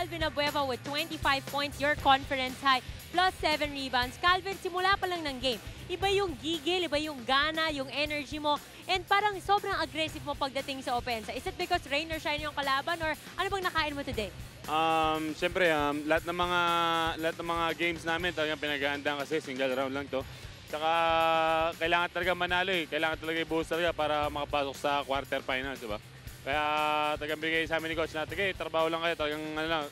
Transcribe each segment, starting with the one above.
Calvin Abueva with 25 points, your conference high, plus 7 rebounds. Calvin, simula pa lang ng game, iba yung gigil, iba yung gana, yung energy mo, and parang sobrang aggressive mo pagdating sa opensa. Is it because rain or shine yung kalaban, or ano bang nakain mo today? Siyempre, lahat ng mga games namin talagang pinaghahandaan kasi single round lang to. Tsaka kailangan talaga manalo eh. Kailangan talaga i-boost talaga para makapasok sa quarterfinals, di ba? Kaya talagang bigay sa amin ni Coach na, sige, trabaho lang kayo. Talagang ano lang,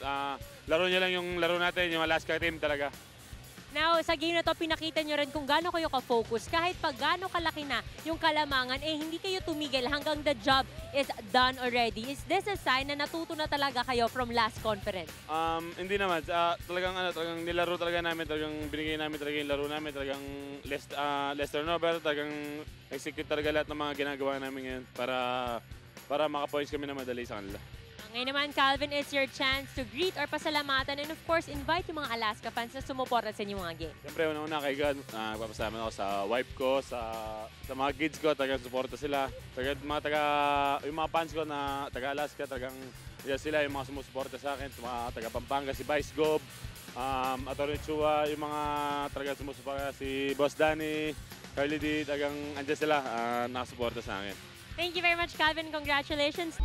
laro niyo lang yung laro natin, yung Alaska team talaga. Now, sa game na to, pinakita nyo rin kung gaano kayo ka-focus. Kahit pag gaano kalaki na yung kalamangan, eh hindi kayo tumigil hanggang the job is done already. Is this a sign na natuto na talaga kayo from last conference? Hindi naman. Talagang nilaro talaga namin. Talagang binigay namin talaga yung laro namin. Talagang less turnover. Talagang execute talaga lahat ng mga ginagawa namin ngayon para makapoints kami na madali sa kanila. Ngayon naman, Calvin, it's your chance to greet or pasalamatan and of course, invite yung mga Alaska fans na sumuporta sa inyong mga game. Siyempre, una-una kay God, papasalamat ako sa wife ko, sa mga kids ko, taga-suporta sila. Yung mga fans ko na taga-Alaska, sila yung mga sumusuporta sa akin, mga taga-Pampanga, si Vice Gob, Atty. Chua, yung mga taga-sumusuporta, si Boss Danny, Carly D, andyan sila, nakasuporta sa akin. Thank you very much, Calvin. Congratulations.